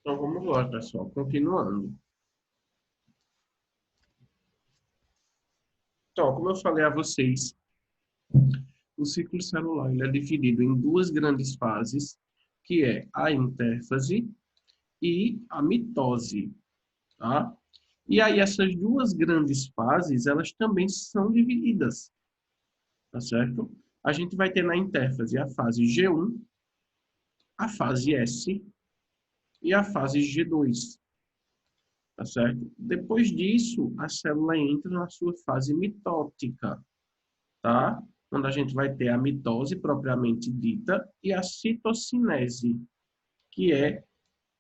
Então vamos lá, pessoal, continuando. Então, como eu falei a vocês, o ciclo celular ele é dividido em duas grandes fases, que é a intérfase e a mitose, tá? E aí essas duas grandes fases, elas também são divididas, tá certo? A gente vai ter na intérfase a fase G1, a fase S e a fase G2, tá certo? Depois disso, a célula entra na sua fase mitótica, tá? Onde a gente vai ter a mitose propriamente dita e a citocinese, que é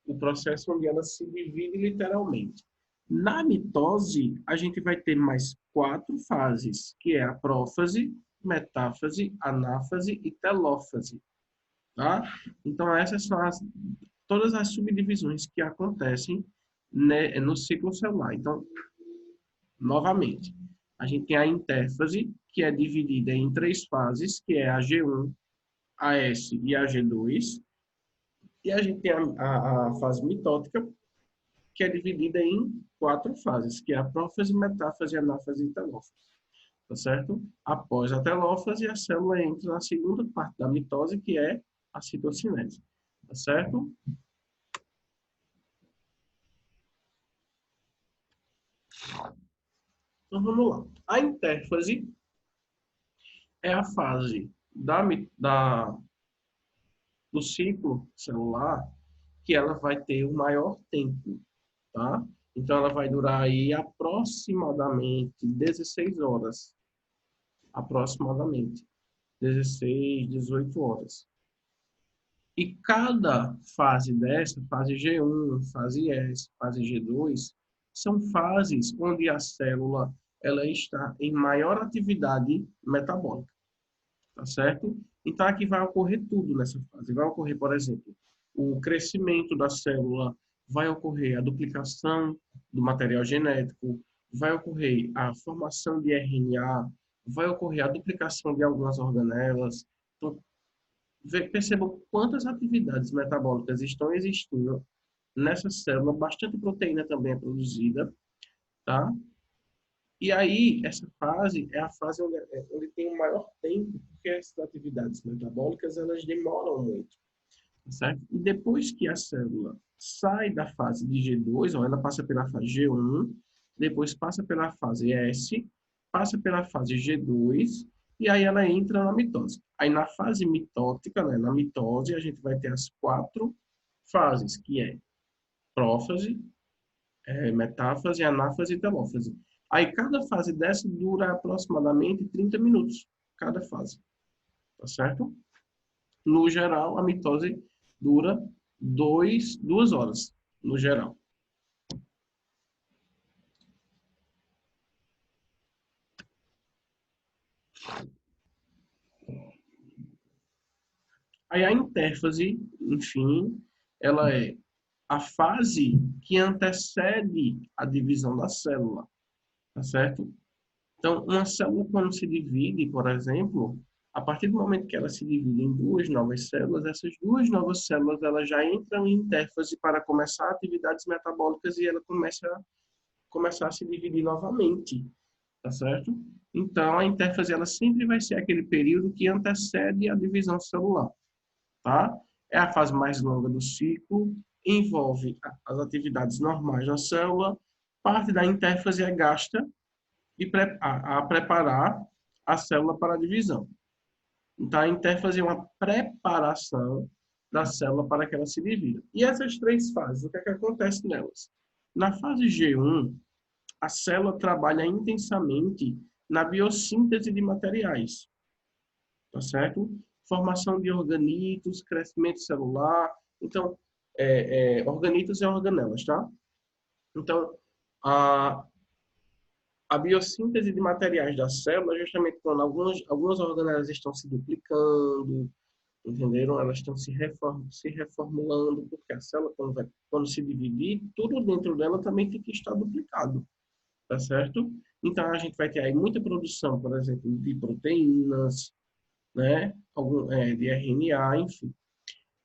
o processo onde ela se divide literalmente. Na mitose, a gente vai ter mais 4 fases, que é a prófase, metáfase, anáfase e telófase, tá? Então, essas são todas as subdivisões que acontecem, né, no ciclo celular. Então, novamente, a gente tem a intérfase, que é dividida em 3 fases, que é a G1, a S e a G2. E a gente tem a fase mitótica, que é dividida em 4 fases, que é a prófase, metáfase, anáfase e telófase. Tá certo? Após a telófase, a célula entra na segunda parte da mitose, que é a citocinese. Tá certo? Então vamos lá. A intérfase é a fase do ciclo celular que ela vai ter o maior tempo, tá? Então ela vai durar aí aproximadamente 16 horas, aproximadamente 16, 18 horas. E cada fase dessa, fase G1, fase S, fase G2, são fases onde a célula ela está em maior atividade metabólica, tá certo? Então aqui vai ocorrer tudo nessa fase. Vai ocorrer, por exemplo, o crescimento da célula, vai ocorrer a duplicação do material genético, vai ocorrer a formação de RNA, vai ocorrer a duplicação de algumas organelas. Então, percebam quantas atividades metabólicas estão existindo nessa célula, bastante proteína também é produzida, tá? E aí, essa fase é a fase onde tem o maior tempo, porque essas atividades metabólicas, elas demoram muito, certo? E depois que a célula sai da fase de G2, ó, ela passa pela fase G1, depois passa pela fase S, passa pela fase G2, e aí ela entra na mitose. Aí na fase mitótica, né, na mitose, a gente vai ter as 4 fases, que é prófase, metáfase, anáfase e telófase. Aí cada fase dessa dura aproximadamente 30 minutos, cada fase, tá certo? No geral, a mitose dura 2 horas, no geral. Aí a intérfase, enfim, ela é a fase que antecede a divisão da célula, tá certo? Então, uma célula, quando se divide, por exemplo, a partir do momento que ela se divide em 2 novas células, essas 2 novas células elas já entram em intérfase para começar atividades metabólicas e ela começar a se dividir novamente, tá certo? Então, a intérfase ela sempre vai ser aquele período que antecede a divisão celular, tá? É a fase mais longa do ciclo, envolve as atividades normais da célula, parte da intérfase é gasta a preparar a célula para a divisão. Então, a intérfase é uma preparação da célula para que ela se divida. E essas 3 fases, o que é que acontece nelas? Na fase G1, a célula trabalha intensamente na biossíntese de materiais, tá certo? Formação de organitos, crescimento celular. Então, organitos e organelas, tá? Então, a, A biossíntese de materiais da célula é justamente quando algumas organelas estão se duplicando, entenderam? Elas estão se reformulando, porque a célula, quando se dividir, tudo dentro dela também tem que estar duplicado, tá certo? Então, a gente vai ter aí muita produção, por exemplo, de proteínas, né? De RNA, enfim.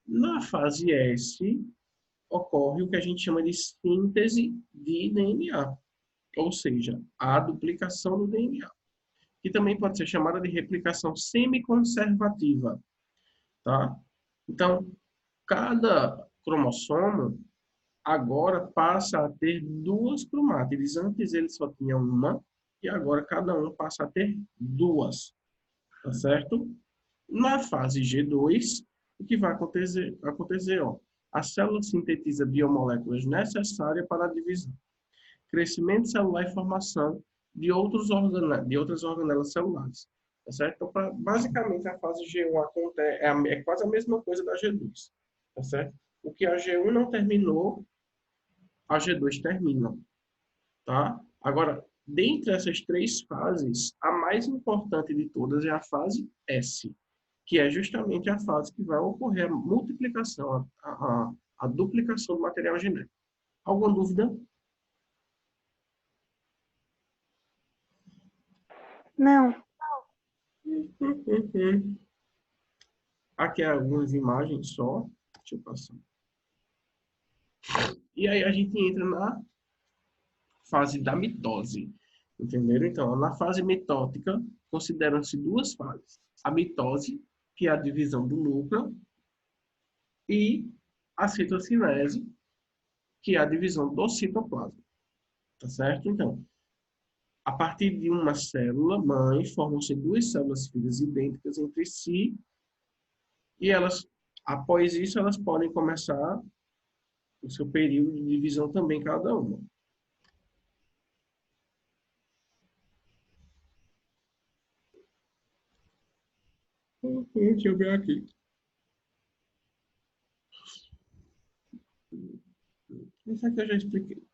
Na fase S, ocorre o que a gente chama de síntese de DNA, ou seja, a duplicação do DNA, que também pode ser chamada de replicação semiconservativa, tá? Então, cada cromossomo agora passa a ter duas cromátides. Antes ele só tinha uma, e agora cada um passa a ter duas, tá certo? Na fase G2, o que vai acontecer, ó, a célula sintetiza biomoléculas necessárias para a divisão, crescimento celular e formação de outras organelas celulares. Tá certo? Então, basicamente, a fase G1 é quase a mesma coisa da G2. Tá certo? O que a G1 não terminou, a G2 termina. Tá? Agora, dentre essas três fases, a mais importante de todas é a fase S, que é justamente a fase que vai ocorrer a multiplicação, a duplicação do material genético. Alguma dúvida? Não. Aqui algumas imagens só. Deixa eu passar. E aí a gente entra na fase da mitose. Entenderam? Então, na fase mitótica, consideram-se duas fases. A mitose, que é a divisão do núcleo, e a citocinese, que é a divisão do citoplasma. Tá certo? Então, a partir de uma célula mãe, formam-se duas células filhas idênticas entre si, e elas, após isso, elas podem começar o seu período de divisão também, cada uma. Deixa eu ver aqui. Isso aqui eu já expliquei.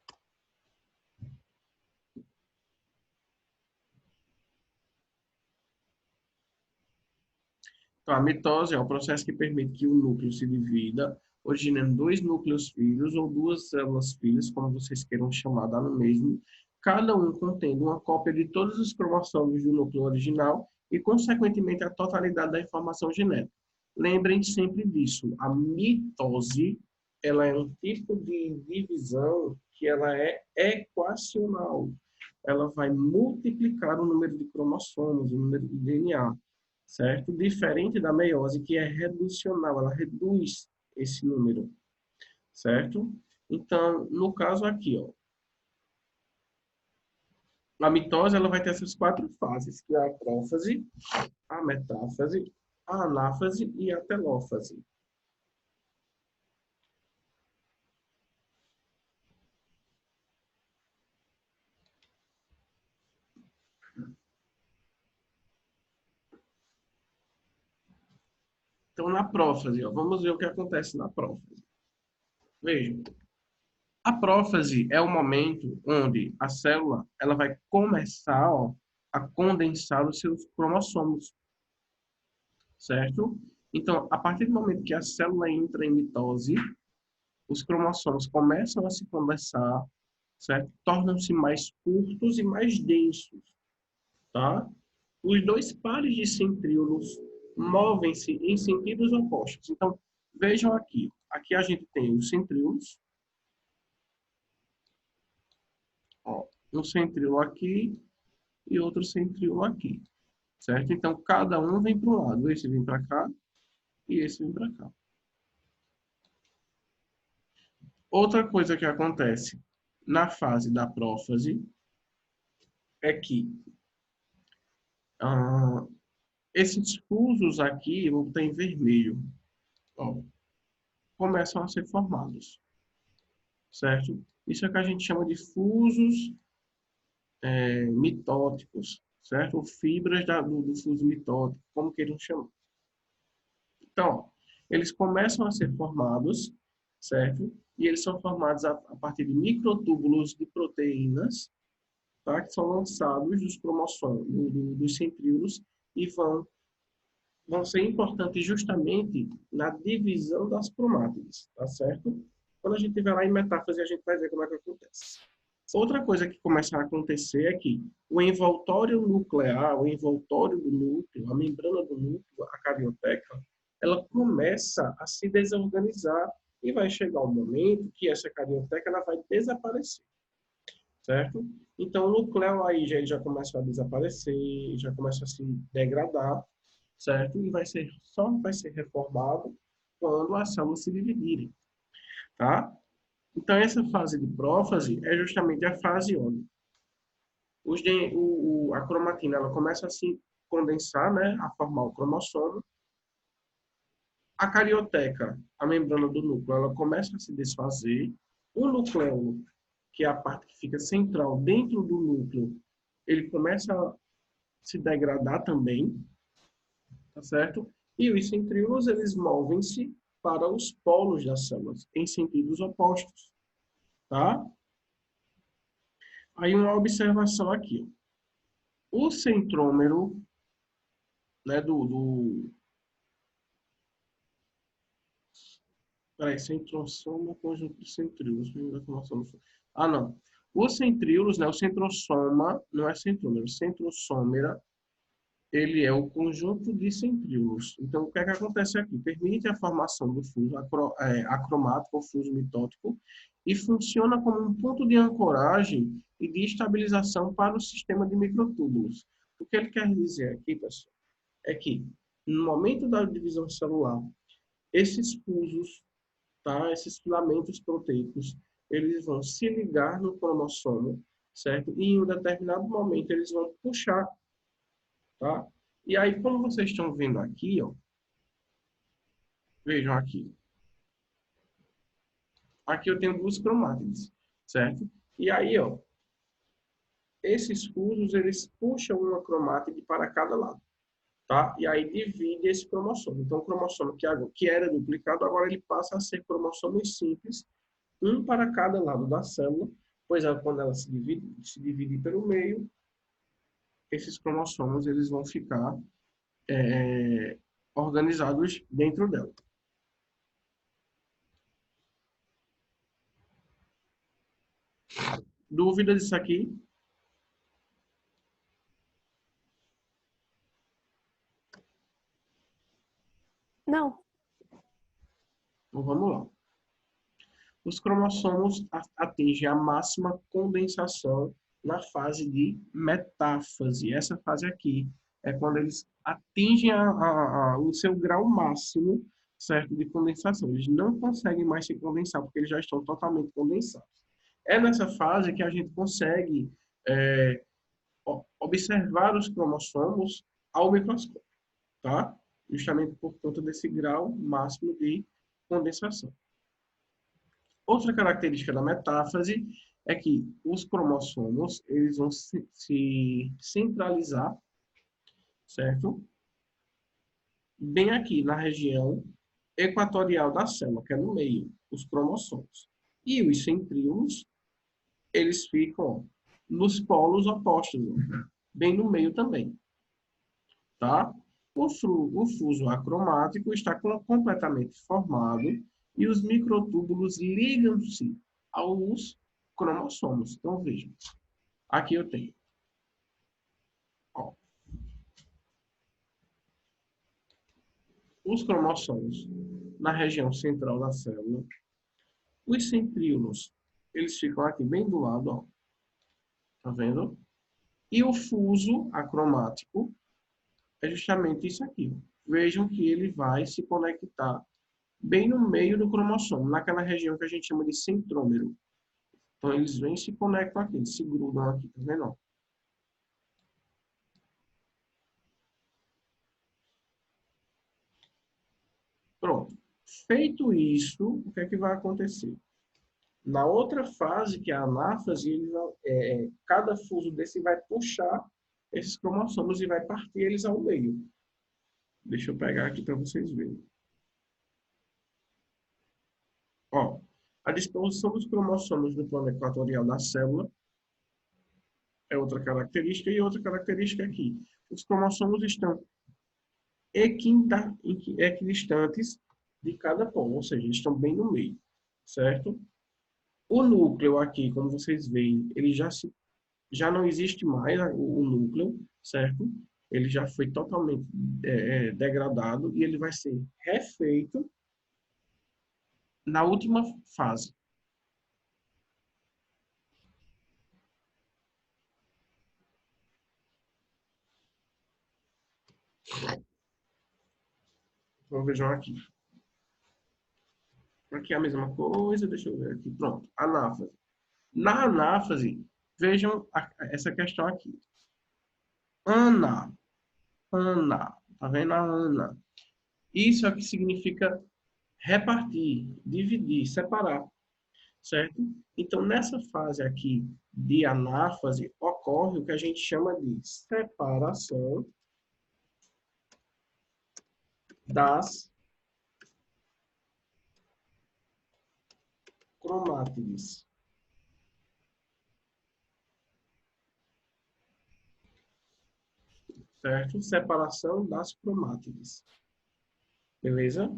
Então, a mitose é o processo que permite que o núcleo se divida, originando dois núcleos filhos ou duas células filhas, como vocês queiram chamar, dá no mesmo, cada um contendo uma cópia de todos os cromossomos do núcleo original e, consequentemente, a totalidade da informação genética. Lembrem sempre disso. A mitose, ela é um tipo de divisão que ela é equacional. Ela vai multiplicar o número de cromossomos, o número de DNA, certo? Diferente da meiose, que é reducional, ela reduz esse número, certo? Então, no caso aqui, ó, a mitose ela vai ter essas quatro fases, que é a prófase, a metáfase, a anáfase e a telófase. Então, na prófase, ó, vamos ver o que acontece na prófase. Vejam, a prófase é o momento onde a célula ela vai começar, ó, a condensar os seus cromossomos, certo? Então, a partir do momento que a célula entra em mitose, os cromossomos começam a se condensar, certo? Tornam-se mais curtos e mais densos, tá? Os dois pares de centríolos movem-se em sentidos opostos. Então, vejam aqui. Aqui a gente tem os centríolos. Ó, um centríolo aqui e outro centríolo aqui, certo? Então, cada um vem para um lado. Esse vem para cá e esse vem para cá. Outra coisa que acontece na fase da prófase é que esses fusos aqui, eu vou botar em vermelho, ó, começam a ser formados, certo? Isso é o que a gente chama de fusos mitóticos, certo? Ou fibras do fuso mitótico, como queiram chamar. Então, eles começam a ser formados, certo? E eles são formados a partir de microtúbulos de proteínas, tá? Que são lançados dos cromossomos, dos centríolos, e vão ser importantes justamente na divisão das cromátides, tá certo? Quando a gente estiver lá em metáfase, a gente vai ver como é que acontece. Outra coisa que começa a acontecer é que o envoltório nuclear, o envoltório do núcleo, a membrana do núcleo, a carioteca, ela começa a se desorganizar e vai chegar um momento que essa carioteca ela vai desaparecer, certo? Então, o núcleo aí já começa a desaparecer, já começa a se degradar, certo? E só vai ser reformado quando as células se dividirem, tá? Então, essa fase de prófase é justamente a fase onde a cromatina ela começa a se condensar, né, a formar o cromossomo. A carioteca, a membrana do núcleo, ela começa a se desfazer. O núcleo, que é a parte que fica central dentro do núcleo, ele começa a se degradar também, tá certo? E os centríolos, eles movem-se para os polos das células, em sentidos opostos, tá? Aí uma observação aqui. O centrômero, né, peraí, centrosoma, conjunto de centríolos. Ah, não. Os centríolos, né, o centrosoma, não é centrômero, centrossômera, ele é o conjunto de centríolos. Então, o que é que acontece aqui? Permite a formação do fuso acromático ou fuso mitótico e funciona como um ponto de ancoragem e de estabilização para o sistema de microtúbulos. O que ele quer dizer aqui, pessoal, é que no momento da divisão celular, esses fusos, tá, esses filamentos proteicos, eles vão se ligar no cromossomo, certo? E em um determinado momento eles vão puxar, tá? E aí, como vocês estão vendo aqui, ó, vejam aqui. Aqui eu tenho duas cromátides, certo? E aí, ó, esses fusos, eles puxam uma cromátide para cada lado, tá? E aí divide esse cromossomo. Então, o cromossomo que era duplicado, agora ele passa a ser cromossomos simples, um para cada lado da célula, pois quando ela se divide pelo meio, esses cromossomos eles vão ficar organizados dentro dela. Dúvida disso aqui? Não. Então vamos lá. Os cromossomos atingem a máxima condensação na fase de metáfase. Essa fase aqui é quando eles atingem o seu grau máximo, certo, de condensação. Eles não conseguem mais se condensar porque eles já estão totalmente condensados. É nessa fase que a gente consegue é, observar os cromossomos ao microscópio, tá? Justamente por conta desse grau máximo de condensação. Outra característica da metáfase é que os cromossomos eles vão se centralizar, certo? Bem aqui na região equatorial da célula, que é no meio, os cromossomos. E os centríolos, eles ficam nos polos opostos, bem no meio também, tá? O fuso acromático está completamente formado e os microtúbulos ligam-se aos cromossomos. Então, vejam. Aqui eu tenho, ó, os cromossomos na região central da célula. Os centríolos, eles ficam aqui bem do lado, ó. Tá vendo? E o fuso acromático é justamente isso aqui. Vejam que ele vai se conectar bem no meio do cromossomo, naquela região que a gente chama de centrômero. Então, eles vêm e se conectam aqui, eles se grudam aqui, tá vendo? Pronto. Feito isso, o que é que vai acontecer? Na outra fase, que é a anáfase, cada fuso desse vai puxar esses cromossomos e vai partir eles ao meio. Deixa eu pegar aqui para vocês verem. Ó, a disposição dos cromossomos do plano equatorial da célula é outra característica, e outra característica aqui. Os cromossomos estão equidistantes de cada polo, ou seja, eles estão bem no meio, certo? O núcleo aqui, como vocês veem, ele já não existe mais o núcleo, certo? Ele já foi totalmente degradado e ele vai ser refeito na última fase. Então, vejam aqui. Aqui é a mesma coisa, deixa eu ver aqui. Pronto, anáfase. Na anáfase, vejam essa questão aqui. Ana, Ana, tá vendo a Ana? Isso é o que significa repartir, dividir, separar, certo? Então, nessa fase aqui de anáfase, ocorre o que a gente chama de separação das cromátides. Certo? Separação das cromátides. Beleza?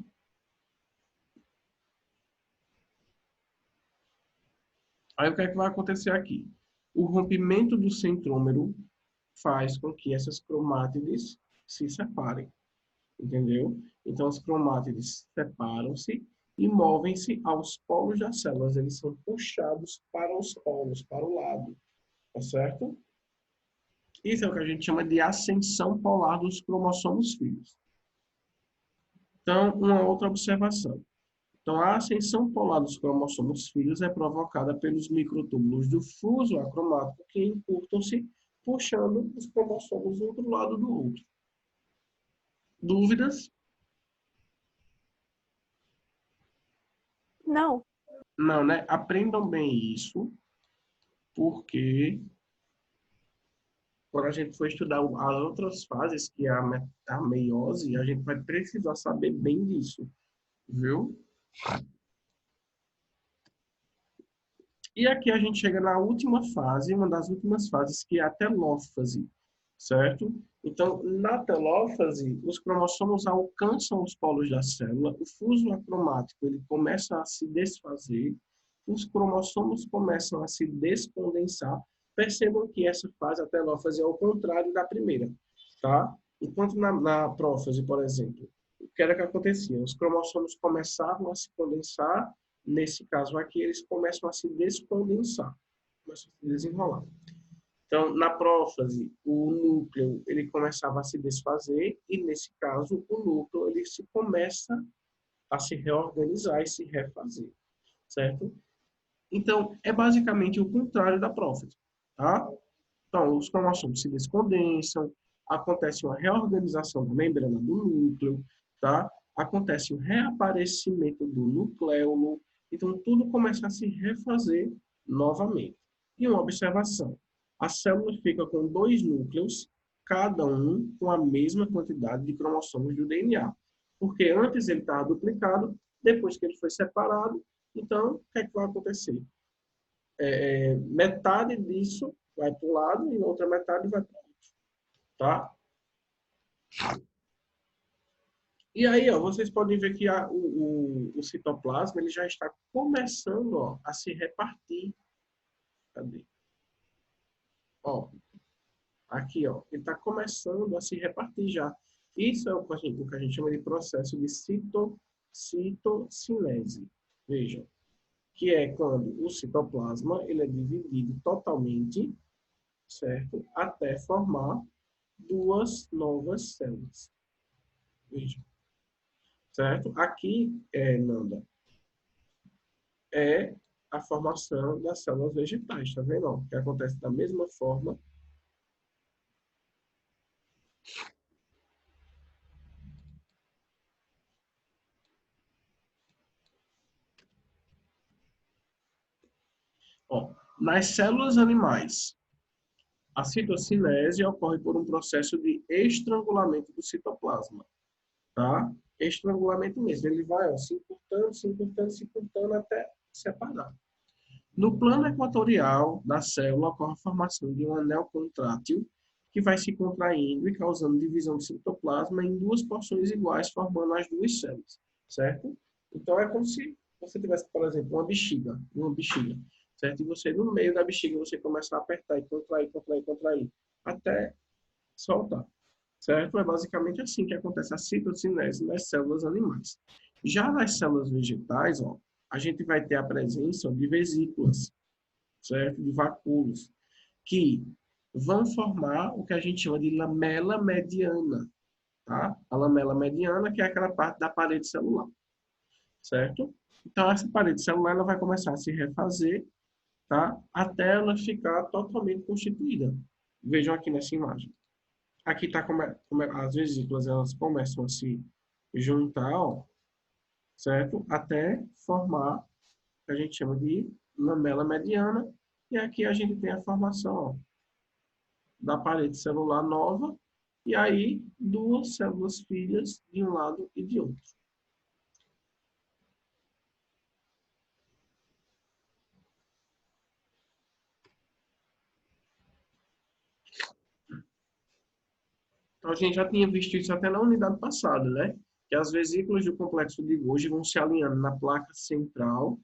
Aí o que é que vai acontecer aqui? O rompimento do centrômero faz com que essas cromátides se separem. Entendeu? Então, as cromátides separam-se e movem-se aos polos das células. Eles são puxados para os polos, para o lado. Tá certo? Isso é o que a gente chama de ascensão polar dos cromossomos filhos. Então, uma outra observação. Então, a ascensão polar dos cromossomos filhos é provocada pelos microtúbulos do fuso acromático que encurtam-se, puxando os cromossomos um do lado do outro. Dúvidas? Não. Não, né? Aprendam bem isso, porque quando a gente for estudar as outras fases, que é a meiose, a gente vai precisar saber bem disso, viu? E aqui a gente chega na última fase, uma das últimas fases, que é a telófase, certo? Então, na telófase, os cromossomos alcançam os polos da célula, o fuso acromático ele começa a se desfazer, os cromossomos começam a se descondensar. Percebam que essa fase, a telófase, é o contrário da primeira, tá? Enquanto na prófase, por exemplo, o que era que acontecia? Os cromossomos começavam a se condensar, nesse caso aqui, eles começam a se descondensar, começam a se desenrolar. Então, na prófase, o núcleo ele começava a se desfazer e, nesse caso, o núcleo ele se começa a se reorganizar e se refazer, certo? Então, é basicamente o contrário da prófase, tá? Então, os cromossomos se descondensam, acontece uma reorganização da membrana do núcleo, tá? Acontece o reaparecimento do nucleolo, então tudo começa a se refazer novamente. E uma observação, a célula fica com dois núcleos, cada um com a mesma quantidade de cromossomos do DNA. Porque antes ele estava duplicado, depois que ele foi separado, então o que é que vai acontecer? Metade disso vai para um lado e a outra metade vai para o outro, tá? E aí, ó, vocês podem ver que o citoplasma ele já está começando, ó, a se repartir. Cadê? Ó, aqui, ó, ele está começando a se repartir já. Isso é o que a gente chama de processo de citossinese. Vejam, que é quando o citoplasma ele é dividido totalmente, certo? Até formar duas novas células. Veja. Certo? Aqui, Nanda, é a formação das células vegetais, tá vendo? Que acontece da mesma forma. Ó, nas células animais, a citossinese ocorre por um processo de estrangulamento do citoplasma, tá? Estrangulamento mesmo. Ele vai ó, se encurtando, se encurtando, se encurtando até separar. No plano equatorial da célula ocorre a formação de um anel contrátil que vai se contraindo e causando divisão do citoplasma em duas porções iguais, formando as duas células, certo? Então, é como se você tivesse, por exemplo, uma bexiga, certo? E você, no meio da bexiga, você começa a apertar e contrair, contrair, contrair, até soltar, certo? É basicamente assim que acontece a citocinese nas células animais. Já nas células vegetais, ó, a gente vai ter a presença de vesículas, certo? De vacúolos, que vão formar o que a gente chama de lamela mediana, tá? A lamela mediana, que é aquela parte da parede celular, certo? Então, essa parede celular ela vai começar a se refazer, tá? Até ela ficar totalmente constituída. Vejam aqui nessa imagem. Aqui está como as vesículas elas começam a se juntar, ó, certo? Até formar o que a gente chama de lamela mediana. E aqui a gente tem a formação, ó, da parede celular nova, e aí duas células filhas de um lado e de outro. Então, a gente já tinha visto isso até na unidade passada, né? Que as vesículas do complexo de Golgi vão se alinhando na placa central,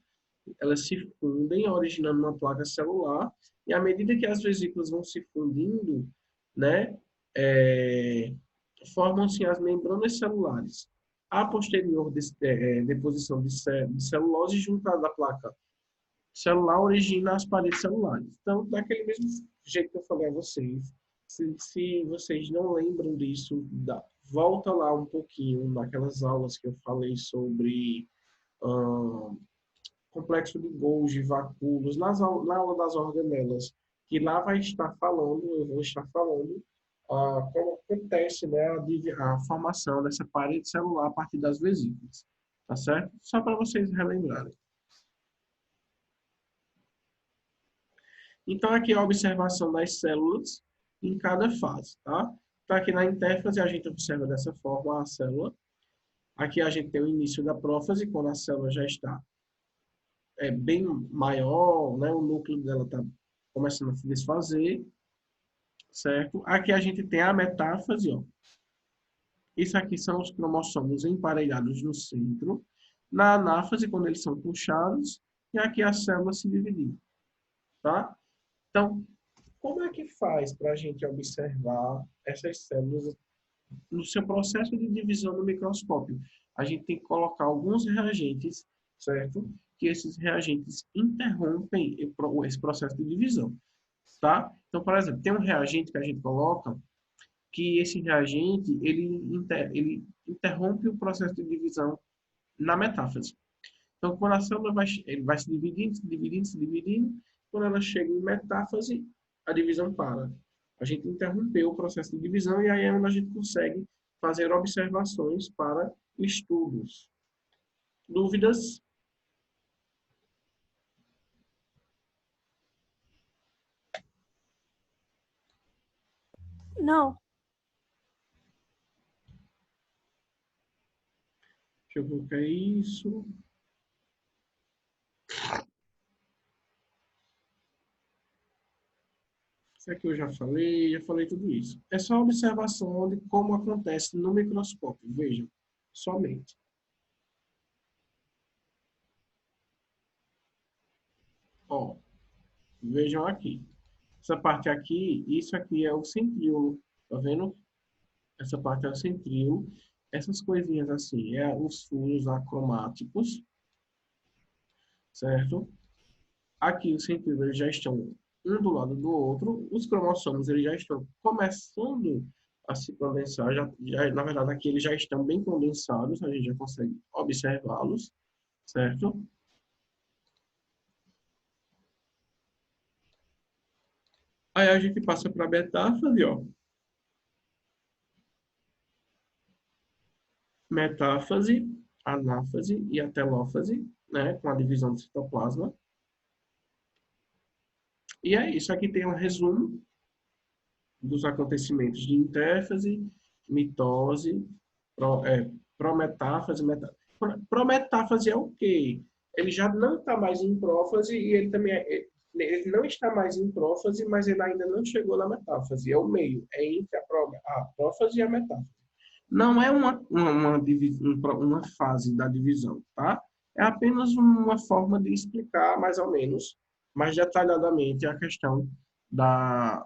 elas se fundem, originando uma placa celular, e à medida que as vesículas vão se fundindo, né, é, formam-se as membranas celulares. A posterior deposição de celulose juntada à placa celular origina as paredes celulares. Então, daquele mesmo jeito que eu falei a vocês, se vocês não lembram disso, volta lá um pouquinho naquelas aulas que eu falei sobre complexo de Golgi, vacúolos, na aula das organelas, que lá vai estar falando, eu vou estar falando como acontece, né, a formação dessa parede celular a partir das vesículas, tá certo? Só para vocês relembrarem. Então, aqui é a observação das células em cada fase, tá? Então, aqui na intérfase, a gente observa dessa forma a célula. Aqui a gente tem o início da prófase, quando a célula já está bem maior, né? O núcleo dela está começando a se desfazer, certo? Aqui a gente tem a metáfase, ó. Isso aqui são os cromossomos emparelhados no centro. Na anáfase, quando eles são puxados, e aqui a célula se dividindo, tá? Então, como é que faz para a gente observar essas células no seu processo de divisão no microscópio? A gente tem que colocar alguns reagentes, certo? Que esses reagentes interrompem esse processo de divisão, tá? Então, por exemplo, tem um reagente que a gente coloca que esse reagente ele interrompe o processo de divisão na metáfase. Então, quando a célula ele vai se dividindo, se dividindo, se dividindo, quando ela chega em metáfase, a divisão para. A gente interrompeu o processo de divisão e aí é onde a gente consegue fazer observações para estudos. Dúvidas? Não. Deixa eu colocar isso. Isso aqui eu já falei tudo isso. É só observação de como acontece no microscópio, vejam, somente. Ó, vejam aqui. Essa parte aqui, isso aqui é o centríolo, tá vendo? Essa parte é o centríolo. Essas coisinhas assim, os furos acromáticos, certo? Aqui os centríolos eles já estão um do lado do outro. Os cromossomos eles já estão começando a se condensar. Na verdade, aqui eles já estão bem condensados, a gente já consegue observá-los, certo? Aí a gente passa para a metáfase, ó. Metáfase, anáfase e a telófase, né? Com a divisão do citoplasma. E é isso. Aqui tem um resumo dos acontecimentos de intérfase, mitose, prometáfase. Prometáfase é o quê? ele já não está mais em prófase e ele também ele não está mais em prófase, mas ele ainda não chegou na metáfase. É o meio, é entre a prófase e a metáfase. Não é uma fase da divisão, tá? É apenas uma forma de explicar mais ou menos, mais detalhadamente, a questão da,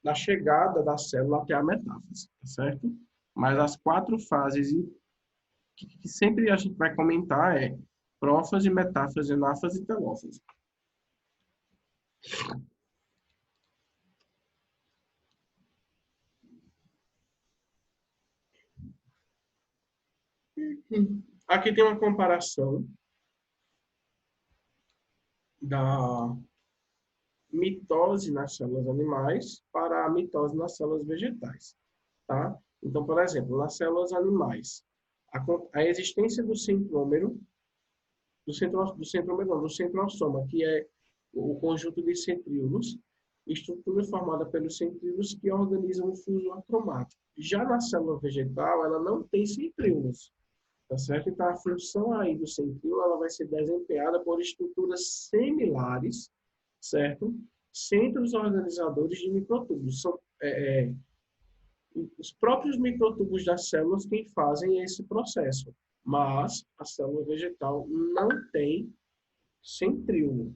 da chegada da célula até a metáfase, tá certo? Mas as quatro fases que sempre a gente vai comentar é prófase, metáfase, anáfase e telófase. Aqui tem uma comparação da mitose nas células animais para a mitose nas células vegetais, tá? Então, por exemplo, nas células animais, a existência do centrômero, do centrosoma, que é o conjunto de centríolos, estrutura formada pelos centríolos que organizam o fuso acromático. Já na célula vegetal, ela não tem centríolos, tá certo? Então, a função aí do centríolo, ela vai ser desempenhada por estruturas similares, certo? Centros organizadores de microtúbulos. São os próprios microtúbulos das células quem fazem esse processo. Mas a célula vegetal não tem centríolo.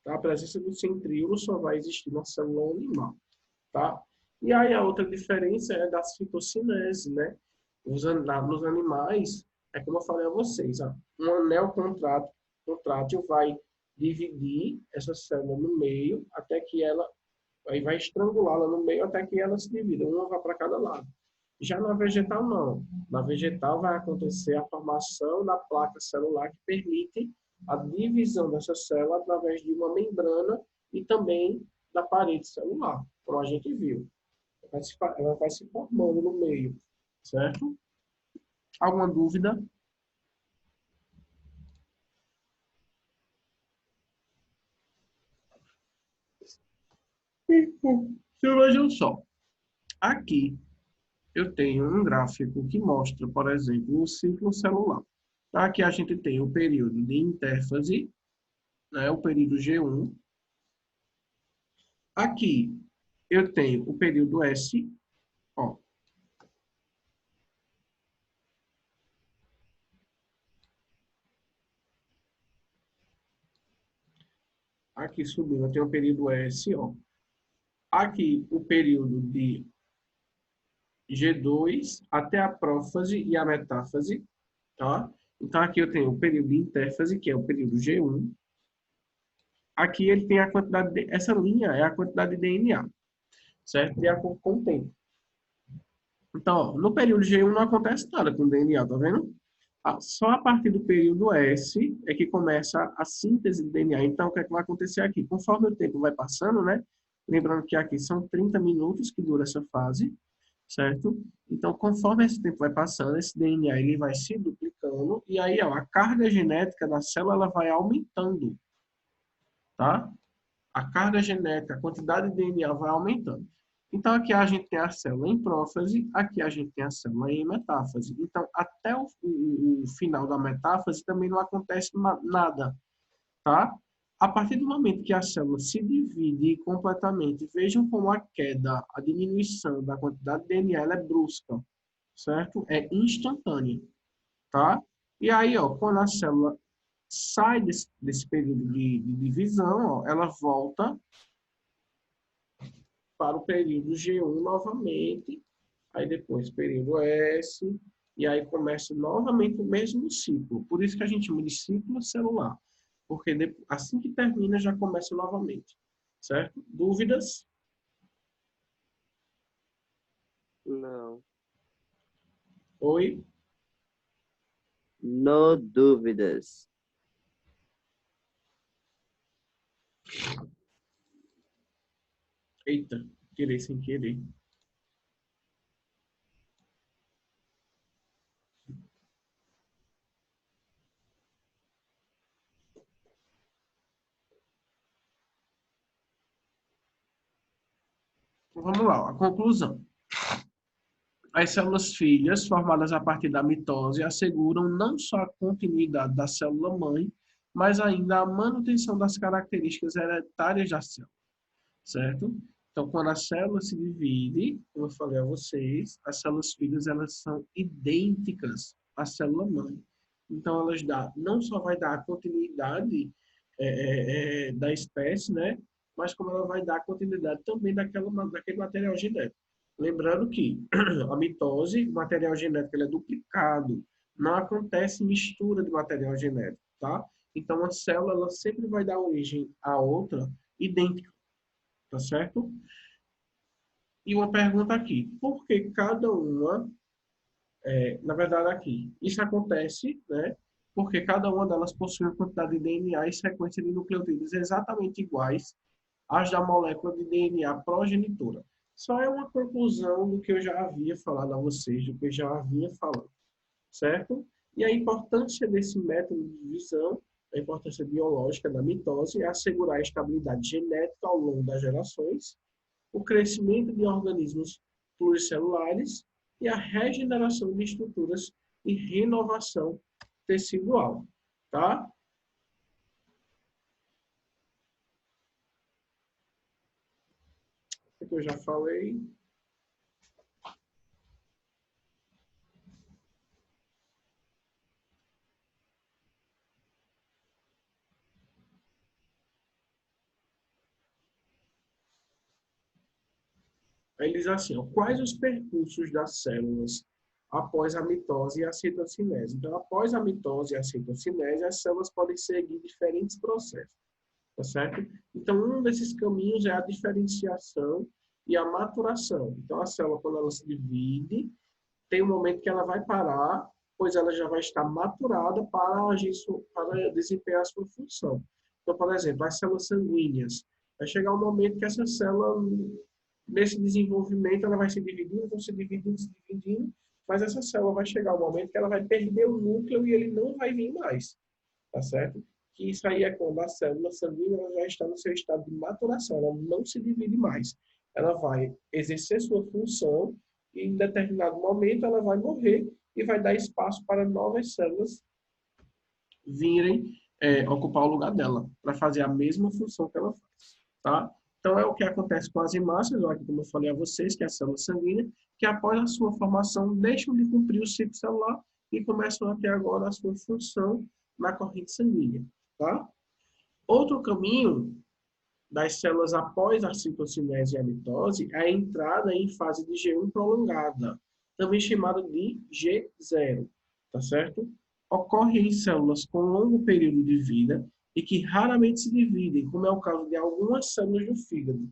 Tá? A presença do centríolo só vai existir na célula animal. Tá? E aí a outra diferença é das fitocinese, né? Nos animais, é como eu falei a vocês, ó, um anel contrátil vai dividir essa célula no meio até que ela aí vai estrangulá-la no meio até que ela se divida, uma vai para cada lado. Já na vegetal, não. Na vegetal vai acontecer a formação da placa celular que permite a divisão dessa célula através de uma membrana e também da parede celular, como a gente viu. Ela vai se formando no meio, certo? Alguma dúvida? Então, vejam só. Aqui eu tenho um gráfico que mostra, por exemplo, o ciclo celular. Aqui a gente tem o período de intérfase, né, o período G1. Aqui eu tenho o período S, ó. Aqui subindo, eu tenho o período S, ó. Aqui o período de G2 até a prófase e a metáfase, tá? Então aqui eu tenho o período de intérfase, que é o período G1. Aqui ele tem a quantidade de, essa linha é a quantidade de DNA, certo? De acordo com o tempo. Então, ó, no período G1 não acontece nada com o DNA, tá vendo? Só a partir do período S é que começa a síntese do DNA. Então, o que é que vai acontecer aqui? Conforme o tempo vai passando, né? Lembrando que aqui são 30 minutos que dura essa fase, certo? Então, conforme esse tempo vai passando, esse DNA ele vai se duplicando e aí, ó, a carga genética da célula ela vai aumentando, tá? A carga genética, a quantidade de DNA vai aumentando. Então, aqui a gente tem a célula em prófase, aqui a gente tem a célula em metáfase. Então, até o final da metáfase também não acontece nada, tá? A partir do momento que a célula se divide completamente, vejam como a queda, a diminuição da quantidade de DNA ela é brusca, certo? É instantânea, tá? E aí, ó, quando a célula sai desse período de divisão, ó, ela volta para o período G1 novamente, aí depois período S, e aí começa novamente o mesmo ciclo. Por isso que a gente chama de ciclo celular, porque assim que termina já começa novamente, certo? Dúvidas? Não. Oi? No dúvidas. Eita, tirei sem querer. Então, vamos lá, a conclusão. As células filhas, formadas a partir da mitose, asseguram não só a continuidade da célula-mãe, mas ainda a manutenção das características hereditárias da célula, certo? Então, quando a célula se divide, como eu falei a vocês, as células filhas elas são idênticas à célula-mãe. Então, não só vai dar a continuidade da espécie, né? Mas como ela vai dar a continuidade também daquele material genético. Lembrando que a mitose, o material genético ele é duplicado. Não acontece mistura de material genético, tá? Então, a célula ela sempre vai dar origem a outra idêntica, tá certo? E uma pergunta aqui, por que cada uma, na verdade aqui, isso acontece, né? Porque cada uma delas possui uma quantidade de DNA e sequência de nucleotídeos exatamente iguais às da molécula de DNA progenitora. Só é uma conclusão do que eu já havia falado a vocês, do que eu já havia falado, certo? E a importância desse método de divisão, a importância biológica da mitose é assegurar a estabilidade genética ao longo das gerações, o crescimento de organismos pluricelulares e a regeneração de estruturas e renovação tecidual, tá? Isso que eu já falei. Aí ele diz assim, ó, quais os percursos das células após a mitose e a citocinese? Então, após a mitose e a citocinese, as células podem seguir diferentes processos, tá certo? Então, um desses caminhos é a diferenciação e a maturação. Então, a célula, quando ela se divide, tem um momento que ela vai parar, pois ela já vai estar maturada para agir, para desempenhar a sua função. Então, por exemplo, as células sanguíneas. Vai chegar um momento que essa célula, nesse desenvolvimento, ela vai se dividindo, mas essa célula vai chegar um momento que ela vai perder o núcleo e ele não vai vir mais, tá certo? Que isso aí é quando a célula sanguínea ela já está no seu estado de maturação, ela não se divide mais. Ela vai exercer sua função e em determinado momento ela vai morrer e vai dar espaço para novas células virem ocupar o lugar dela, para fazer a mesma função que ela faz, tá? Então, é o que acontece com as hemácias, aqui como eu falei a vocês, que é a célula sanguínea, que após a sua formação deixam de cumprir o ciclo celular e começam a ter agora a sua função na corrente sanguínea, tá? Outro caminho das células após a citocinese e a mitose é a entrada em fase de G1 prolongada, também chamada de G0, tá certo? Ocorre em células com longo período de vida e que raramente se dividem, como é o caso de algumas células do fígado.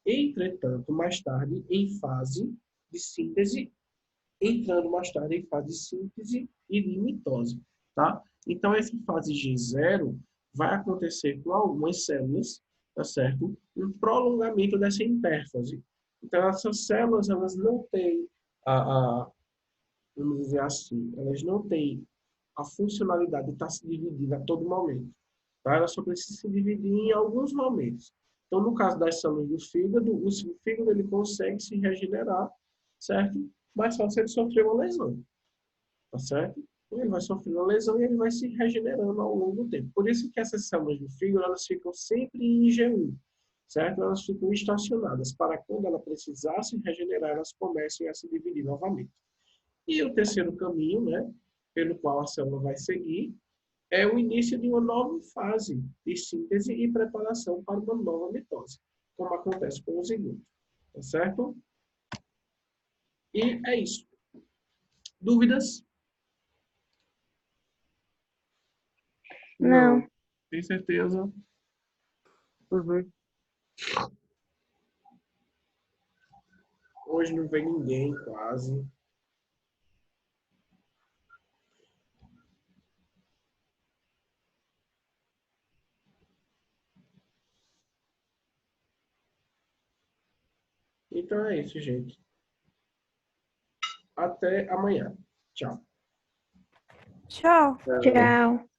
Entretanto, mais tarde, em fase de síntese, entrando mais tarde em fase de síntese e de mitose, tá? Então, essa fase G0 vai acontecer com algumas células, tá certo? Um prolongamento dessa intérfase. Então, essas células, elas não têm vamos dizer assim, elas não têm a funcionalidade de estar se dividindo a todo momento, tá? Elas só precisam se dividir em alguns momentos. Então, no caso das células do fígado, o fígado ele consegue se regenerar, certo? Mas só se ele sofrer uma lesão, tá certo? Ele vai sofrer uma lesão e ele vai se regenerando ao longo do tempo. Por isso que essas células do fígado, elas ficam sempre em G1, certo? Elas ficam estacionadas para quando ela precisar se regenerar, elas comecem a se dividir novamente. E o terceiro caminho, né, pelo qual a célula vai seguir, é o início de uma nova fase de síntese e preparação para uma nova mitose, como acontece com o zigoto, tá certo? E é isso. Dúvidas? Não. Tem certeza? Uhum. Hoje não vem ninguém, quase. Então é isso, gente. Até amanhã. Tchau. Tchau. Então, Tchau.